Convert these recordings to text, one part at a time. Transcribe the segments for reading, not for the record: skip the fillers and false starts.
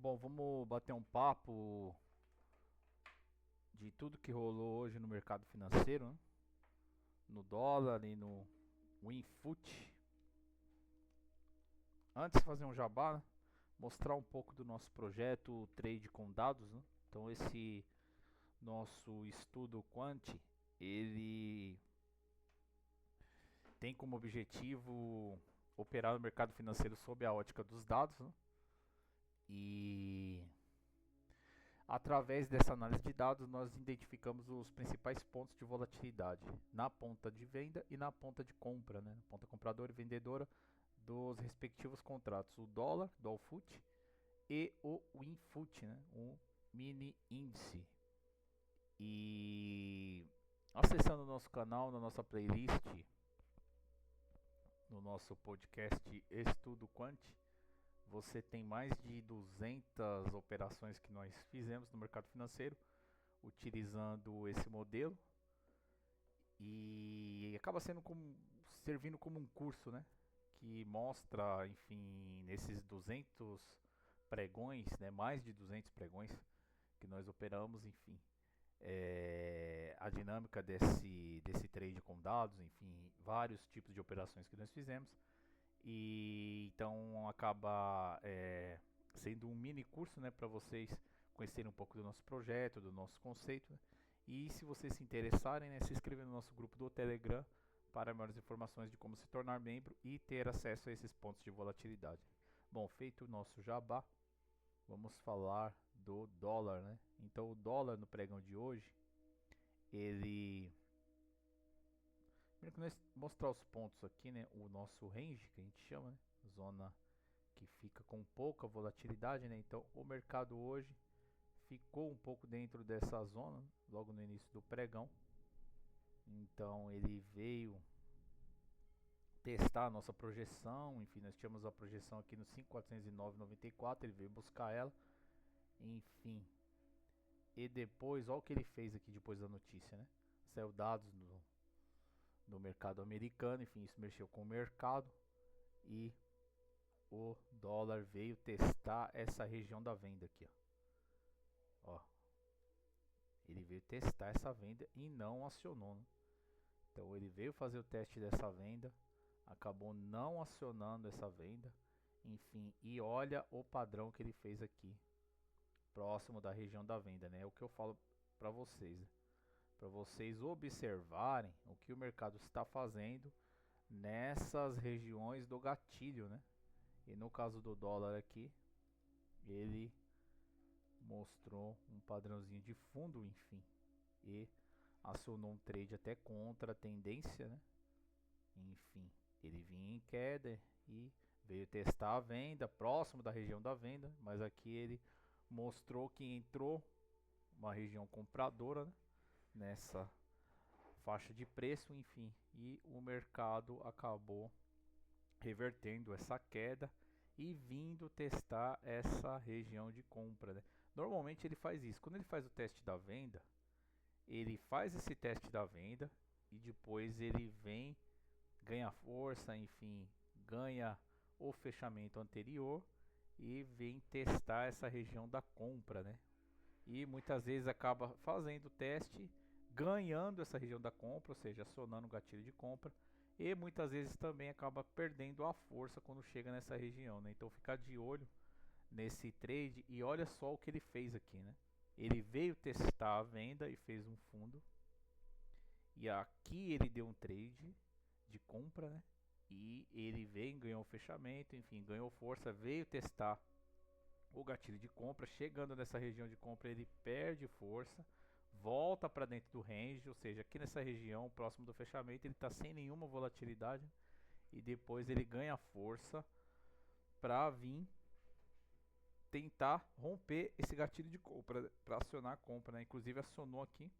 Bom, vamos bater um papo de tudo que rolou hoje no mercado financeiro, né? No dólar e no WinFoot. Antes de fazer um jabá, né? Mostrar um pouco do nosso projeto Trade com Dados, né? Então esse nosso estudo Quant, ele tem como objetivo operar no mercado financeiro sob a ótica dos dados, né? E através dessa análise de dados, nós identificamos os principais pontos de volatilidade na ponta de venda e na ponta de compra, né? Na ponta compradora e vendedora dos respectivos contratos, o dólar, Dolfut, e o WinFoot, né? O mini índice. E acessando o nosso canal, na nossa playlist, no nosso podcast Estudo Quant, você tem mais de 200 operações que nós fizemos no mercado financeiro utilizando esse modelo e acaba servindo como um curso, né? Que mostra, enfim, nesses 200 pregões, né? Mais de 200 pregões que nós operamos, enfim, a dinâmica desse trade com dados, enfim, vários tipos de operações que nós fizemos. E então acaba sendo um mini curso, né, para vocês conhecerem um pouco do nosso projeto, do nosso conceito, né? E se vocês se interessarem, né, se inscrever no nosso grupo do Telegram para maiores informações de como se tornar membro e ter acesso a esses pontos de volatilidade. Bom, feito o nosso jabá, vamos falar do dólar, né? Então o dólar no pregão de hoje, ele primeiro que nós mostrar os pontos aqui, né, o nosso range que a gente chama, né, zona que fica com pouca volatilidade, né? Então o mercado hoje ficou um pouco dentro dessa zona, logo no início do pregão. Então ele veio testar a nossa projeção, enfim, nós tínhamos a projeção aqui no 5.409,94, ele veio buscar ela, enfim. E depois, olha o que ele fez aqui depois da notícia, né? Saiu dados do mercado americano, enfim, isso mexeu com o mercado e o dólar veio testar essa região da venda aqui, ó. Ele veio testar essa venda e não acionou, né? Então ele veio fazer o teste dessa venda, acabou não acionando essa venda, enfim, e olha o padrão que ele fez aqui, próximo da região da venda, né? É o que eu falo para vocês, né? Para vocês observarem o que o mercado está fazendo nessas regiões do gatilho, né? E no caso do dólar aqui, ele mostrou um padrãozinho de fundo, enfim, e acionou um trade até contra a tendência, né? Enfim, ele vinha em queda e veio testar a venda próximo da região da venda, mas aqui ele mostrou que entrou uma região compradora, né? Nessa faixa de preço, enfim, e o mercado acabou revertendo essa queda e vindo testar essa região de compra, né? Normalmente ele faz isso. Quando ele faz o teste da venda, ele faz esse teste da venda e depois ele vem, ganha força, enfim, ganha o fechamento anterior e vem testar essa região da compra, né? E muitas vezes acaba fazendo o teste, ganhando essa região da compra, ou seja, acionando o gatilho de compra, e muitas vezes também acaba perdendo a força quando chega nessa região, né? Então ficar de olho nesse trade e olha só o que ele fez aqui, né? Ele veio testar a venda e fez um fundo, e aqui ele deu um trade de compra, né? E ele veio, ganhou o fechamento, enfim, ganhou força, veio testar o gatilho de compra, chegando nessa região de compra ele perde força, volta para dentro do range, ou seja, aqui nessa região próximo do fechamento ele está sem nenhuma volatilidade e depois ele ganha força para vir tentar romper esse gatilho de compra, para acionar a compra, né? Inclusive acionou aqui,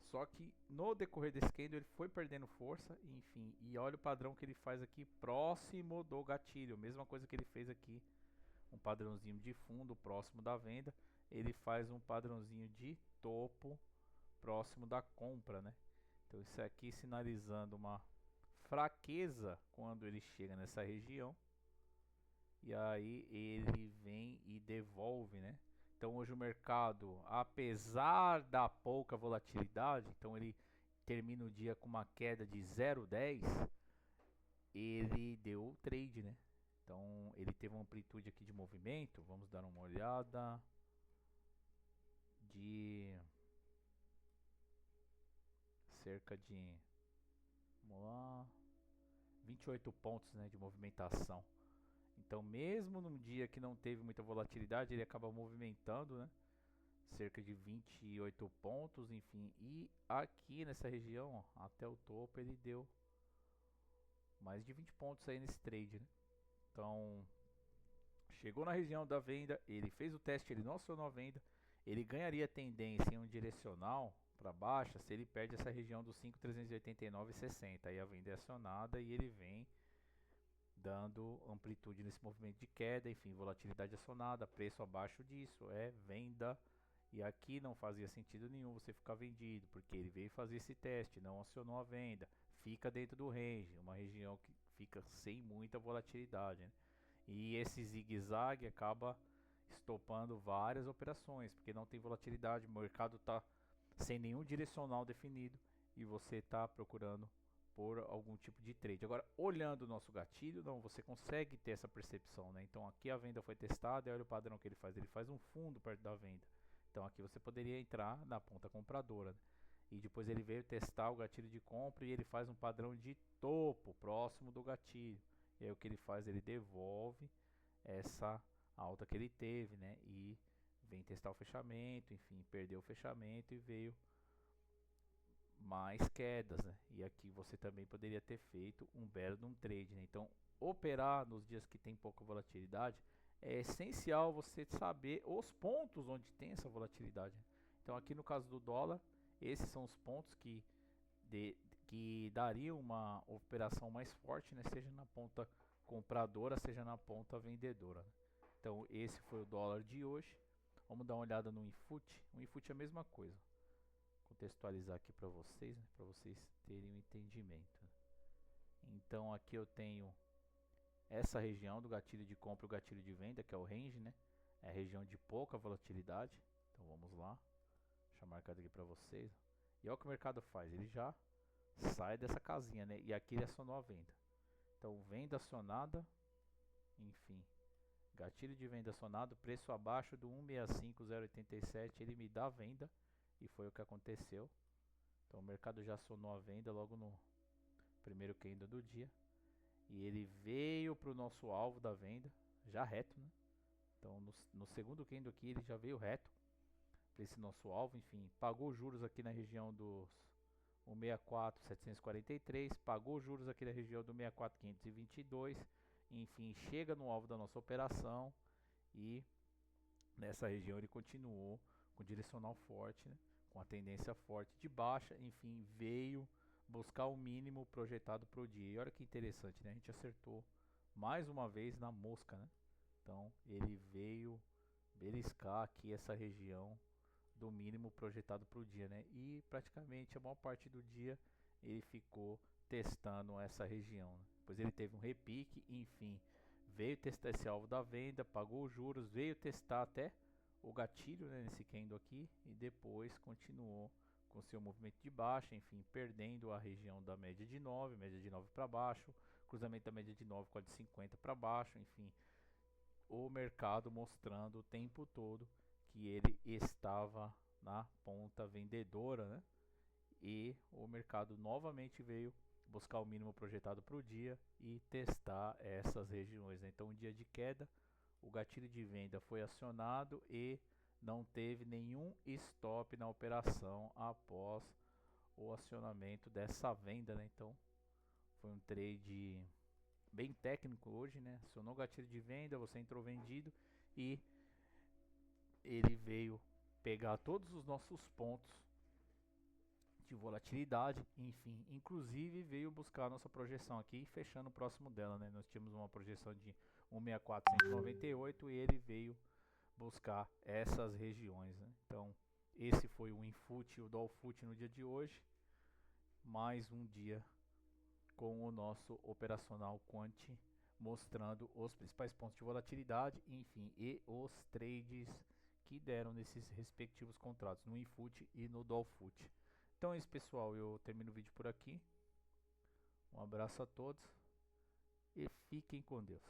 só que no decorrer desse candle ele foi perdendo força, enfim, e olha o padrão que ele faz aqui próximo do gatilho, mesma coisa que ele fez aqui, um padrãozinho de fundo próximo da venda, ele faz um padrãozinho de topo próximo da compra, né? Então isso aqui sinalizando uma fraqueza quando ele chega nessa região e aí ele vem e devolve, né? Então hoje o mercado, apesar da pouca volatilidade, então ele termina o dia com uma queda de 0,10, ele deu trade, né? Então ele teve uma amplitude aqui de movimento, vamos dar uma olhada, de cerca de, vamos lá, 28 pontos, né, de movimentação. Então mesmo num dia que não teve muita volatilidade, ele acaba movimentando, né? Cerca de 28 pontos, enfim. E aqui nessa região, ó, até o topo, ele deu mais de 20 pontos aí nesse trade, né? Então, chegou na região da venda, ele fez o teste, ele não acionou a venda, ele ganharia tendência em um direcional para baixa se ele perde essa região dos 5.389,60. Aí a venda é acionada e ele vem dando amplitude nesse movimento de queda, enfim, volatilidade acionada, preço abaixo disso, é venda. E aqui não fazia sentido nenhum você ficar vendido, porque ele veio fazer esse teste, não acionou a venda, fica dentro do range, uma região que fica sem muita volatilidade, né? E esse zigue-zague acaba estopando várias operações, porque não tem volatilidade, o mercado está sem nenhum direcional definido e você está procurando por algum tipo de trade. Agora, olhando o nosso gatilho, não, você consegue ter essa percepção, né? Então aqui a venda foi testada, e olha o padrão que ele faz um fundo perto da venda. Então aqui você poderia entrar na ponta compradora, né? E depois ele veio testar o gatilho de compra e ele faz um padrão de topo próximo do gatilho. E aí o que ele faz? Ele devolve essa alta que ele teve, né? E vem testar o fechamento, enfim, perdeu o fechamento e veio mais quedas, né? E aqui você também poderia ter feito um belo de um trade, né? Então, operar nos dias que tem pouca volatilidade é essencial você saber os pontos onde tem essa volatilidade. Então, aqui no caso do dólar, esses são os pontos que dariam uma operação mais forte, né? Seja na ponta compradora, seja na ponta vendedora, né? Então, esse foi o dólar de hoje. Vamos dar uma olhada no Infut. O Infut é a mesma coisa. Contextualizar aqui para vocês, né, para vocês terem um entendimento. Então aqui eu tenho essa região do gatilho de compra e o gatilho de venda, que é o range, né? É a região de pouca volatilidade. Então vamos lá, deixa eu marcar aqui para vocês. E olha o que o mercado faz, ele já sai dessa casinha, né? E aqui ele acionou a venda. Então venda acionada, enfim, gatilho de venda acionado, preço abaixo do 165,087, ele me dá a venda. E foi o que aconteceu. Então o mercado já acionou a venda logo no primeiro candle do dia. E ele veio para o nosso alvo da venda, já reto, né? Então no segundo candle aqui ele já veio reto para esse nosso alvo. Enfim, pagou juros aqui na região dos 164,743. Pagou juros aqui na região do 64,522. Enfim, chega no alvo da nossa operação. E nessa região ele continuou com direcional forte, né? Com a tendência forte de baixa, enfim, veio buscar o mínimo projetado para o dia. E olha que interessante, né? A gente acertou mais uma vez na mosca, né? Então ele veio beliscar aqui essa região do mínimo projetado para o dia, né? E praticamente a maior parte do dia ele ficou testando essa região, né? Depois ele teve um repique, enfim, veio testar esse alvo da venda, pagou os juros, veio testar até o gatilho, né, nesse candle aqui, e depois continuou com seu movimento de baixa, enfim, perdendo a região da média de 9, média de 9 para baixo, cruzamento da média de 9 com a de 50 para baixo, enfim, o mercado mostrando o tempo todo que ele estava na ponta vendedora, né? E o mercado novamente veio buscar o mínimo projetado para o dia e testar essas regiões, né? Então, um dia de queda, o gatilho de venda foi acionado e não teve nenhum stop na operação após o acionamento dessa venda, né? Então foi um trade bem técnico hoje, né? Acionou o gatilho de venda, você entrou vendido e ele veio pegar todos os nossos pontos de volatilidade, enfim, inclusive veio buscar a nossa projeção aqui, fechando próximo dela, né? Nós tínhamos uma projeção de 164,198 e ele veio buscar essas regiões, né? Então, esse foi o Infut e o Dolfut no dia de hoje. Mais um dia com o nosso operacional Quant mostrando os principais pontos de volatilidade, enfim, e os trades que deram nesses respectivos contratos, no Infut e no Dolfut. Então é isso, pessoal, eu termino o vídeo por aqui. Um abraço a todos e fiquem com Deus.